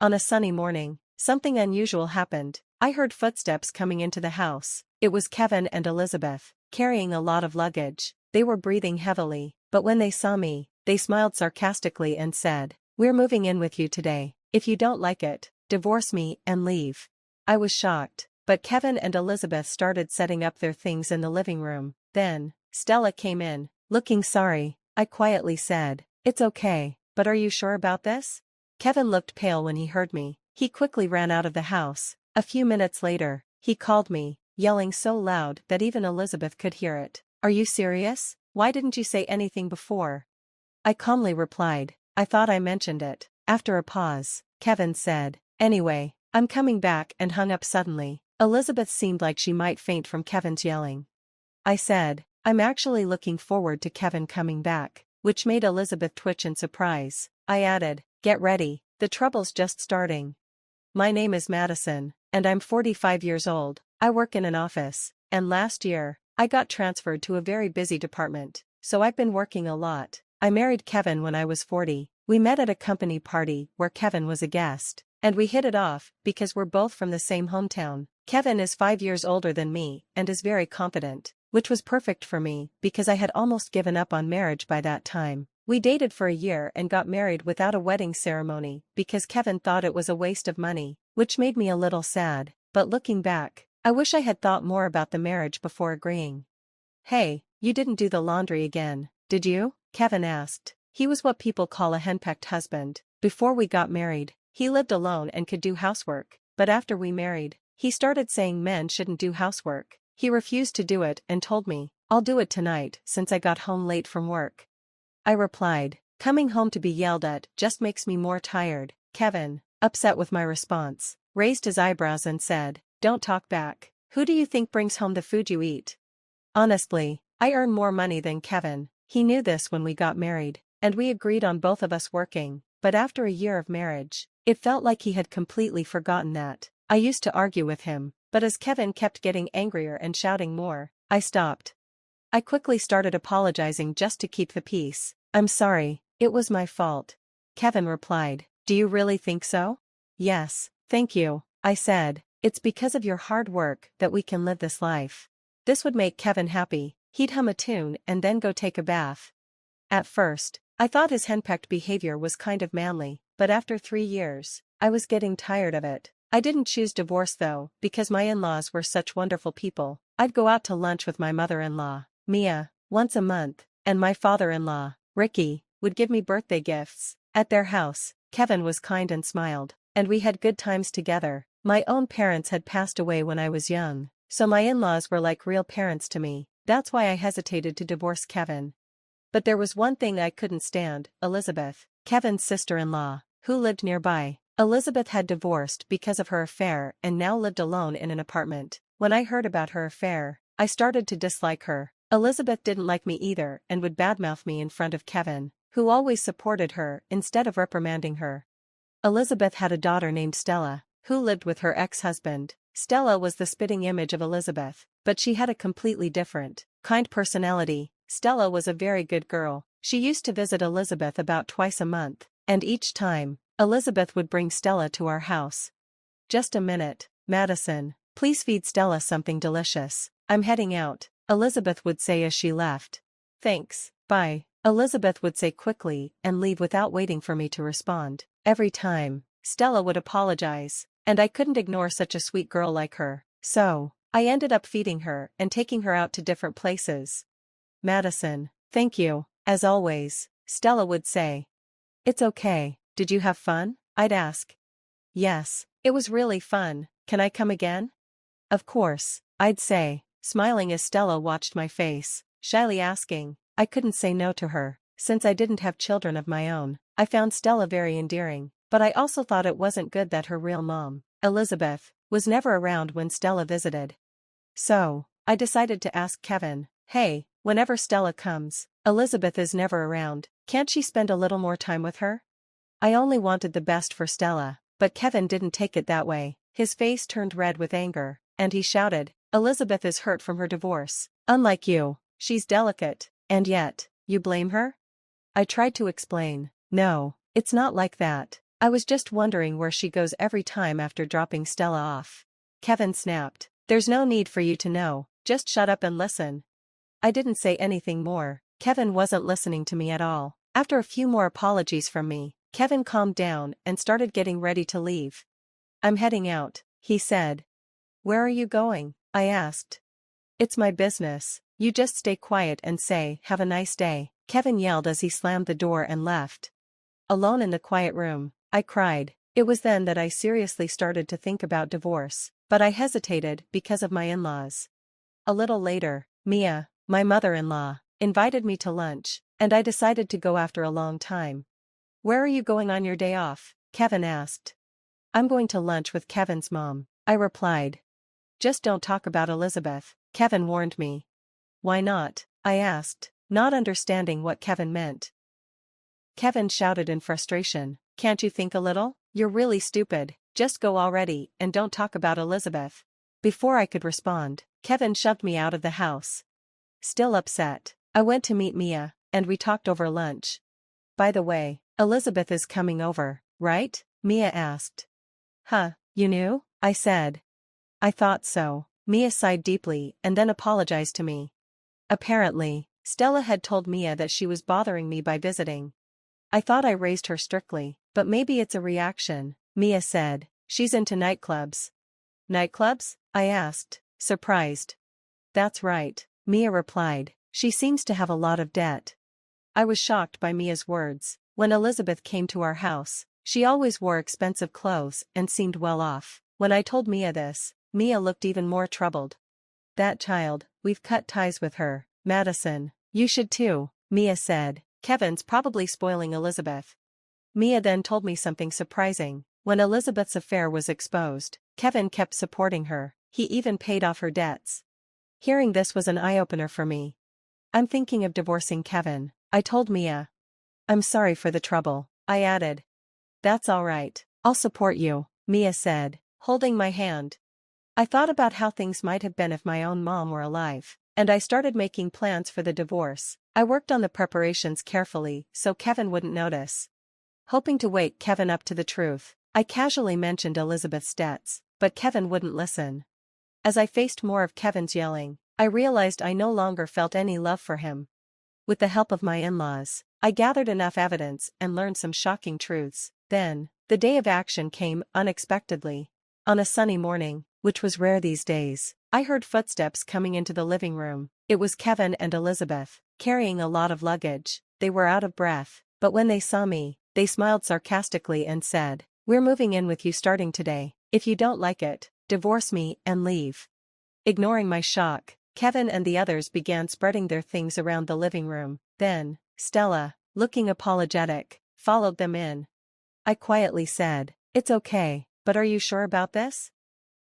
On a sunny morning, something unusual happened. I heard footsteps coming into the house. It was Kevin and Elizabeth, carrying a lot of luggage. They were breathing heavily, but when they saw me, they smiled sarcastically and said, "We're moving in with you today. If you don't like it, divorce me and leave." I was shocked, but Kevin and Elizabeth started setting up their things in the living room. Then, Stella came in, looking sorry. I quietly said, "It's okay, but are you sure about this?" Kevin looked pale when he heard me. He quickly ran out of the house. A few minutes later, he called me, yelling so loud that even Elizabeth could hear it. "Are you serious? Why didn't you say anything before?" I calmly replied, "I thought I mentioned it." After a pause, Kevin said, "Anyway, I'm coming back," and hung up suddenly. Elizabeth seemed like she might faint from Kevin's yelling. I said, "I'm actually looking forward to Kevin coming back," which made Elizabeth twitch in surprise. I added, "Get ready, the trouble's just starting. My name is Madison, and I'm 45 years old. I work in an office, and last year, I got transferred to a very busy department, so I've been working a lot. I married Kevin when I was 40. We met at a company party where Kevin was a guest, and we hit it off because we're both from the same hometown. Kevin is 5 years older than me and is very confident, which was perfect for me because I had almost given up on marriage by that time. We dated for a year and got married without a wedding ceremony because Kevin thought it was a waste of money, which made me a little sad, but looking back, I wish I had thought more about the marriage before agreeing. "Hey, you didn't do the laundry again, did you?" Kevin asked. He was what people call a henpecked husband. Before we got married, he lived alone and could do housework, but after we married, he started saying men shouldn't do housework. He refused to do it and told me, "I'll do it tonight," since I got home late from work. I replied, "Coming home to be yelled at just makes me more tired." Kevin, upset with my response, raised his eyebrows and said, "Don't talk back. Who do you think brings home the food you eat?" Honestly, I earn more money than Kevin. He knew this when we got married, and we agreed on both of us working, but after a year of marriage, it felt like he had completely forgotten that. I used to argue with him, but as Kevin kept getting angrier and shouting more, I stopped. I quickly started apologizing just to keep the peace. "I'm sorry, it was my fault." Kevin replied, "Do you really think so?" "Yes, thank you," I said. "It's because of your hard work that we can live this life." This would make Kevin happy. He'd hum a tune and then go take a bath. At first, I thought his henpecked behavior was kind of manly, but after 3 years, I was getting tired of it. I didn't choose divorce though, because my in-laws were such wonderful people. I'd go out to lunch with my mother-in-law, Mia, once a month, and my father-in-law, Ricky, would give me birthday gifts. At their house, Kevin was kind and smiled, and we had good times together. My own parents had passed away when I was young, so my in-laws were like real parents to me. That's why I hesitated to divorce Kevin. But there was one thing I couldn't stand, Elizabeth, Kevin's sister-in-law, who lived nearby. Elizabeth had divorced because of her affair and now lived alone in an apartment. When I heard about her affair, I started to dislike her. Elizabeth didn't like me either and would badmouth me in front of Kevin, who always supported her instead of reprimanding her. Elizabeth had a daughter named Stella, who lived with her ex-husband. Stella was the spitting image of Elizabeth, but she had a completely different, kind personality. Stella was a very good girl. She used to visit Elizabeth about twice a month, and each time, Elizabeth would bring Stella to our house. "Just a minute, Madison. Please feed Stella something delicious. I'm heading out," Elizabeth would say as she left. "Thanks, bye," Elizabeth would say quickly and leave without waiting for me to respond. Every time, Stella would apologize, and I couldn't ignore such a sweet girl like her. So, I ended up feeding her and taking her out to different places. "Madison, thank you, as always," Stella would say. "It's okay, did you have fun?" I'd ask. "Yes, it was really fun, can I come again?" "Of course," I'd say, smiling as Stella watched my face, shyly asking. I couldn't say no to her. Since I didn't have children of my own, I found Stella very endearing, but I also thought it wasn't good that her real mom, Elizabeth, was never around when Stella visited. So, I decided to ask Kevin, "Hey, whenever Stella comes, Elizabeth is never around, can't she spend a little more time with her?" I only wanted the best for Stella, but Kevin didn't take it that way. His face turned red with anger, and he shouted, "Elizabeth is hurt from her divorce. Unlike you, she's delicate, and yet, you blame her?" I tried to explain, "No, it's not like that. I was just wondering where she goes every time after dropping Stella off. Kevin snapped. There's no need for you to know, just shut up and listen. I didn't say anything more. Kevin wasn't listening to me at all. After a few more apologies from me, Kevin calmed down and started getting ready to leave. I'm heading out, he said. Where are you going? I asked. It's my business. You just stay quiet and say, have a nice day, Kevin yelled as he slammed the door and left. Alone in the quiet room, I cried. It was then that I seriously started to think about divorce, but I hesitated because of my in-laws. A little later, Mia, my mother-in-law, invited me to lunch, and I decided to go after a long time. Where are you going on your day off? Kevin asked. I'm going to lunch with Kevin's mom, I replied. Just don't talk about Elizabeth, Kevin warned me. Why not? I asked, not understanding what Kevin meant. Kevin shouted in frustration. Can't you think a little? You're really stupid, just go already and don't talk about Elizabeth. Before I could respond, Kevin shoved me out of the house. Still upset, I went to meet Mia, and we talked over lunch. By the way, Elizabeth is coming over, right? Mia asked. Huh, you knew? I said. I thought so. Mia sighed deeply and then apologized to me. Apparently, Stella had told Mia that she was bothering me by visiting. I thought I raised her strictly, but maybe it's a reaction, Mia said. She's into nightclubs. Nightclubs? I asked, surprised. That's right, Mia replied. She seems to have a lot of debt. I was shocked by Mia's words. When Elizabeth came to our house, she always wore expensive clothes and seemed well off. When I told Mia this, Mia looked even more troubled. That child, we've cut ties with her, Madison. You should too, Mia said. Kevin's probably spoiling Elizabeth. Mia then told me something surprising. When Elizabeth's affair was exposed, Kevin kept supporting her. He even paid off her debts. Hearing this was an eye-opener for me. I'm thinking of divorcing Kevin, I told Mia. I'm sorry for the trouble, I added. That's all right, I'll support you, Mia said, holding my hand. I thought about how things might have been if my own mom were alive, and I started making plans for the divorce. I worked on the preparations carefully so Kevin wouldn't notice. Hoping to wake Kevin up to the truth, I casually mentioned Elizabeth's debts, but Kevin wouldn't listen. As I faced more of Kevin's yelling, I realized I no longer felt any love for him. With the help of my in-laws, I gathered enough evidence and learned some shocking truths. Then, the day of action came unexpectedly. On a sunny morning, which was rare these days, I heard footsteps coming into the living room. It was Kevin and Elizabeth, carrying a lot of luggage. They were out of breath, but when they saw me, they smiled sarcastically and said, "We're moving in with you starting today. If you don't like it, divorce me and leave." Ignoring my shock, Kevin and the others began spreading their things around the living room. Then, Stella, looking apologetic, followed them in. I quietly said, "It's okay, but are you sure about this?"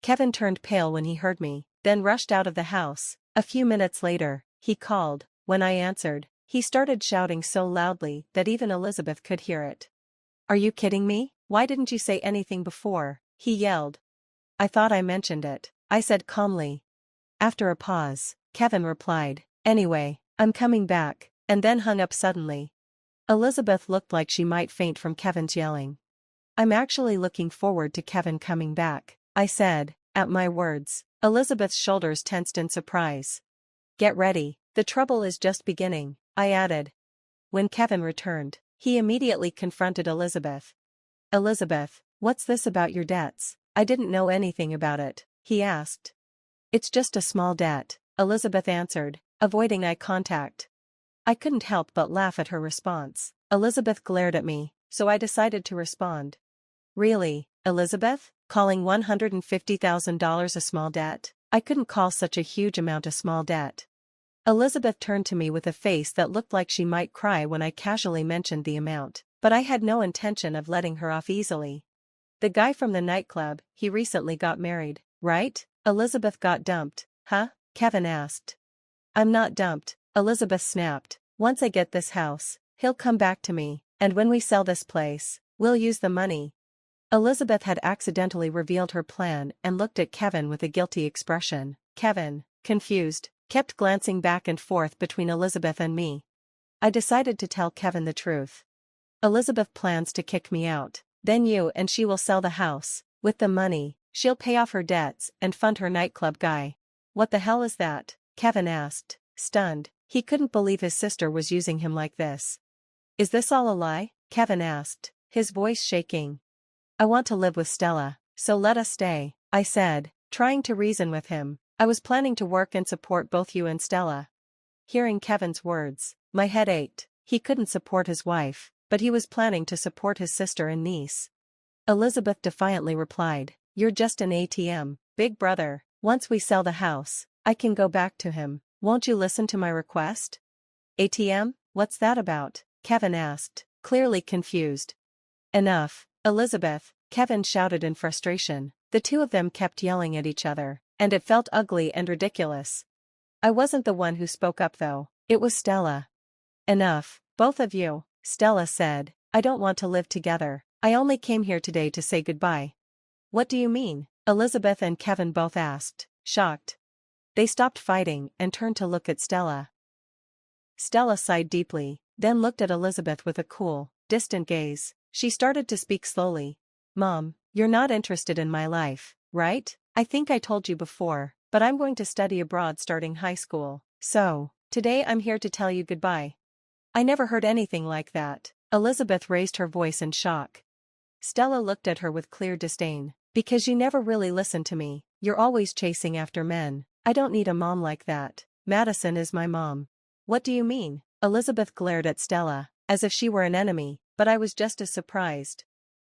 Kevin turned pale when he heard me, then rushed out of the house. A few minutes later, he called. When I answered, he started shouting so loudly that even Elizabeth could hear it. "Are you kidding me? Why didn't you say anything before?" he yelled. "I thought I mentioned it," I said calmly. After a pause, Kevin replied, "Anyway, I'm coming back," and then hung up suddenly. Elizabeth looked like she might faint from Kevin's yelling. "I'm actually looking forward to Kevin coming back," I said. At my words, Elizabeth's shoulders tensed in surprise. "Get ready, the trouble is just beginning," I added. When Kevin returned, he immediately confronted Elizabeth. "Elizabeth, what's this about your debts? I didn't know anything about it," he asked. "It's just a small debt," Elizabeth answered, avoiding eye contact. I couldn't help but laugh at her response. Elizabeth glared at me, so I decided to respond. "Really, Elizabeth? Calling $150,000 a small debt? I couldn't call such a huge amount a small debt." Elizabeth turned to me with a face that looked like she might cry when I casually mentioned the amount, but I had no intention of letting her off easily. "The guy from the nightclub, he recently got married, right?" Elizabeth got dumped, huh? Kevin asked. "I'm not dumped," Elizabeth snapped. "Once I get this house, he'll come back to me, and when we sell this place, we'll use the money." Elizabeth had accidentally revealed her plan and looked at Kevin with a guilty expression. Kevin, confused, kept glancing back and forth between Elizabeth and me. I decided to tell Kevin the truth. "Elizabeth plans to kick me out," Then you and she will sell the house. With the money, she'll pay off her debts and fund her nightclub guy. What the hell is that? Kevin asked, stunned. He couldn't believe his sister was using him like this. Is this all a lie? Kevin asked, his voice shaking. I want to live with Stella, so let us stay, I said, trying to reason with him. I was planning to work and support both you and Stella. Hearing Kevin's words, my head ached. He couldn't support his wife, but he was planning to support his sister and niece. Elizabeth defiantly replied, you're just an ATM, big brother. Once we sell the house, I can go back to him. Won't you listen to my request? ATM? What's that about? Kevin asked, clearly confused. Enough, Elizabeth, Kevin shouted in frustration. The two of them kept yelling at each other, and it felt ugly and ridiculous. I wasn't the one who spoke up though, it was Stella. Enough, both of you, Stella said. I don't want to live together. I only came here today to say goodbye. What do you mean? Elizabeth and Kevin both asked, shocked. They stopped fighting and turned to look at Stella. Stella sighed deeply, then looked at Elizabeth with a cool, distant gaze. She started to speak slowly. Mom, you're not interested in my life, right? I think I told you before, but I'm going to study abroad starting high school. So, today I'm here to tell you goodbye. I never heard anything like that. Elizabeth raised her voice in shock. Stella looked at her with clear disdain. Because you never really listen to me, you're always chasing after men. I don't need a mom like that. Madison is my mom. What do you mean? Elizabeth glared at Stella, as if she were an enemy, but I was just as surprised.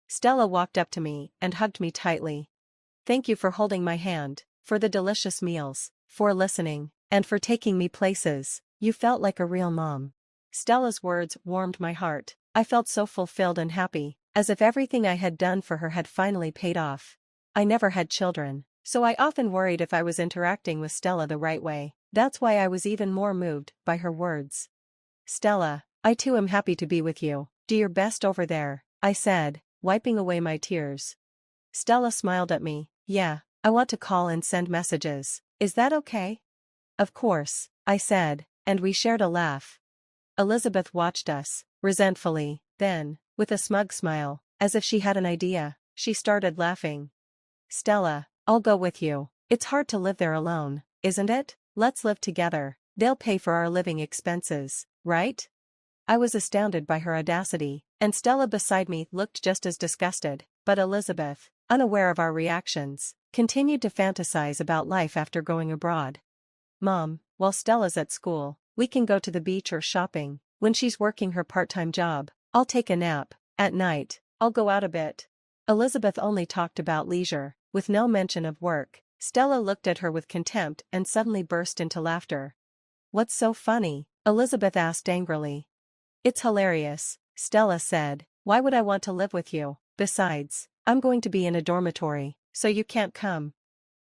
Stella walked up to me and hugged me tightly. Thank you for holding my hand, for the delicious meals, for listening, and for taking me places. You felt like a real mom. Stella's words warmed my heart. I felt so fulfilled and happy, as if everything I had done for her had finally paid off. I never had children, so I often worried if I was interacting with Stella the right way. That's why I was even more moved by her words. Stella, I too am happy to be with you. Do your best over there, I said, wiping away my tears. Stella smiled at me. Yeah, I want to call and send messages. Is that okay? Of course, I said, and we shared a laugh. Elizabeth watched us, resentfully, then, with a smug smile, as if she had an idea, she started laughing. Stella, I'll go with you. It's hard to live there alone, isn't it? Let's live together. They'll pay for our living expenses, right? I was astounded by her audacity, and Stella beside me looked just as disgusted, but Elizabeth, unaware of our reactions, continued to fantasize about life after going abroad. Mom, while Stella's at school, we can go to the beach or shopping. When she's working her part-time job, I'll take a nap. At night, I'll go out a bit. Elizabeth only talked about leisure, with no mention of work. Stella looked at her with contempt and suddenly burst into laughter. What's so funny? Elizabeth asked angrily. It's hilarious, Stella said. Why would I want to live with you? Besides, I'm going to be in a dormitory, so you can't come.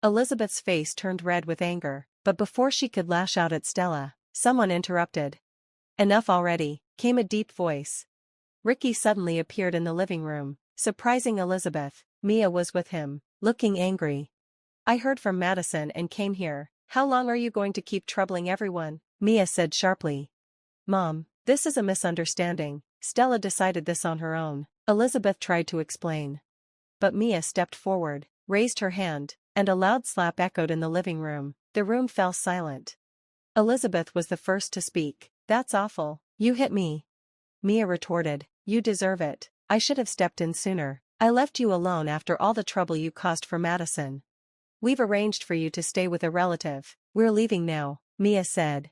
Elizabeth's face turned red with anger, but before she could lash out at Stella, someone interrupted. Enough already, came a deep voice. Ricky suddenly appeared in the living room, surprising Elizabeth. Mia was with him, looking angry. I heard from Madison and came here. How long are you going to keep troubling everyone? Mia said sharply. Mom, this is a misunderstanding. Stella decided this on her own. Elizabeth tried to explain. But Mia stepped forward, raised her hand, and a loud slap echoed in the living room. The room fell silent. Elizabeth was the first to speak. That's awful. You hit me. Mia retorted. You deserve it. I should have stepped in sooner. I left you alone after all the trouble you caused for Madison. We've arranged for you to stay with a relative. We're leaving now, Mia said.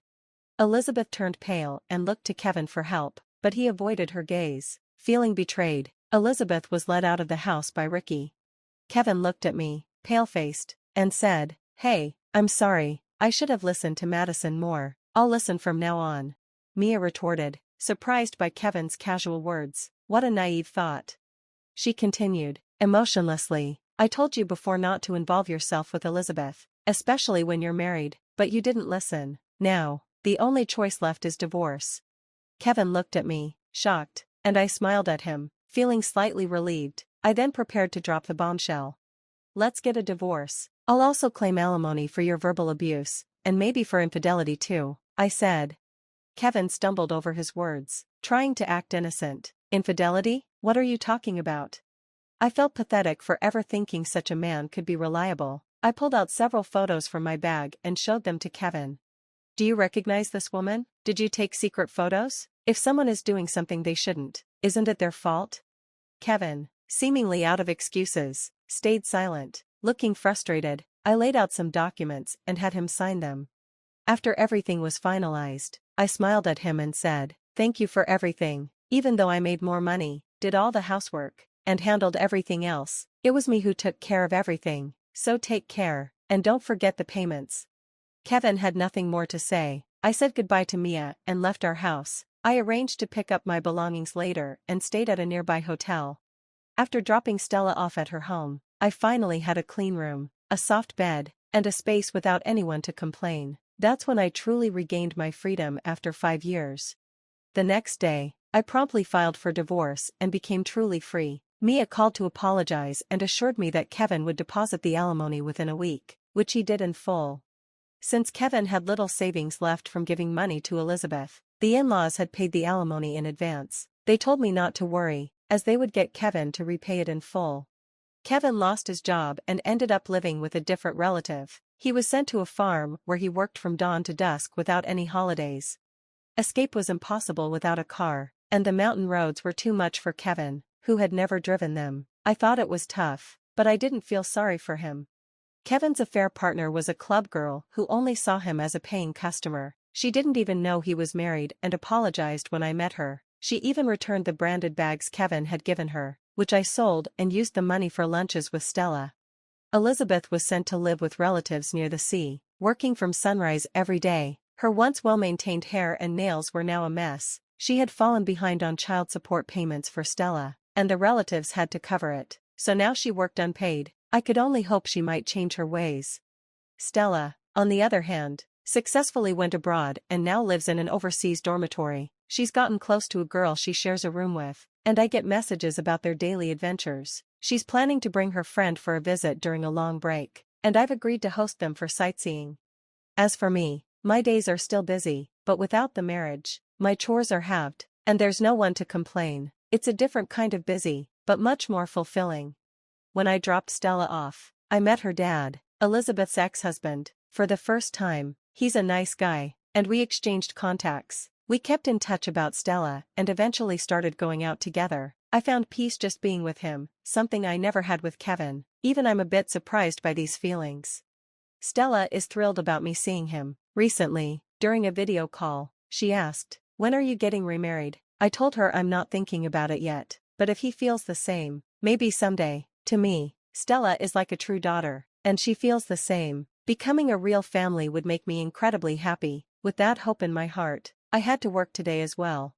Elizabeth turned pale and looked to Kevin for help, but he avoided her gaze. Feeling betrayed, Elizabeth was led out of the house by Ricky. Kevin looked at me, pale-faced, and said, Hey, I'm sorry, I should have listened to Madison more. I'll listen from now on. Mia retorted, surprised by Kevin's casual words. What a naive thought. She continued, emotionlessly, I told you before not to involve yourself with Elizabeth, especially when you're married, but you didn't listen. Now, the only choice left is divorce. Kevin looked at me, shocked, and I smiled at him, feeling slightly relieved. I then prepared to drop the bombshell. Let's get a divorce. I'll also claim alimony for your verbal abuse, and maybe for infidelity too, I said. Kevin stumbled over his words, trying to act innocent. Infidelity? What are you talking about? I felt pathetic for ever thinking such a man could be reliable. I pulled out several photos from my bag and showed them to Kevin. Do you recognize this woman? Did you take secret photos? If someone is doing something they shouldn't, isn't it their fault? Kevin, seemingly out of excuses, stayed silent, looking frustrated. I laid out some documents and had him sign them. After everything was finalized, I smiled at him and said, "Thank you for everything. Even though I made more money, did all the housework, and handled everything else, it was me who took care of everything, so take care, and don't forget the payments." Kevin had nothing more to say. I said goodbye to Mia and left our house. I arranged to pick up my belongings later and stayed at a nearby hotel. After dropping Stella off at her home, I finally had a clean room, a soft bed, and a space without anyone to complain. That's when I truly regained my freedom after 5 years. The next day, I promptly filed for divorce and became truly free. Mia called to apologize and assured me that Kevin would deposit the alimony within a week, which he did in full. Since Kevin had little savings left from giving money to Elizabeth, the in-laws had paid the alimony in advance. They told me not to worry, as they would get Kevin to repay it in full. Kevin lost his job and ended up living with a different relative. He was sent to a farm where he worked from dawn to dusk without any holidays. Escape was impossible without a car, and the mountain roads were too much for Kevin, who had never driven them. I thought it was tough, but I didn't feel sorry for him. Kevin's affair partner was a club girl who only saw him as a paying customer. She didn't even know he was married and apologized when I met her. She even returned the branded bags Kevin had given her, which I sold and used the money for lunches with Stella. Elizabeth was sent to live with relatives near the sea, working from sunrise every day. Her once well-maintained hair and nails were now a mess. She had fallen behind on child support payments for Stella, and the relatives had to cover it, so now she worked unpaid. I could only hope she might change her ways. Stella, on the other hand, successfully went abroad and now lives in an overseas dormitory. She's gotten close to a girl she shares a room with, and I get messages about their daily adventures. She's planning to bring her friend for a visit during a long break, and I've agreed to host them for sightseeing. As for me, my days are still busy, but without the marriage, my chores are halved, and there's no one to complain. It's a different kind of busy, but much more fulfilling. When I dropped Stella off, I met her dad, Elizabeth's ex-husband, for the first time. He's a nice guy, and we exchanged contacts. We kept in touch about Stella and eventually started going out together. I found peace just being with him, something I never had with Kevin. Even I'm a bit surprised by these feelings. Stella is thrilled about me seeing him. Recently, during a video call, she asked, "When are you getting remarried?" I told her I'm not thinking about it yet, but if he feels the same, maybe someday. To me, Stella is like a true daughter, and she feels the same. Becoming a real family would make me incredibly happy. With that hope in my heart, I had to work today as well.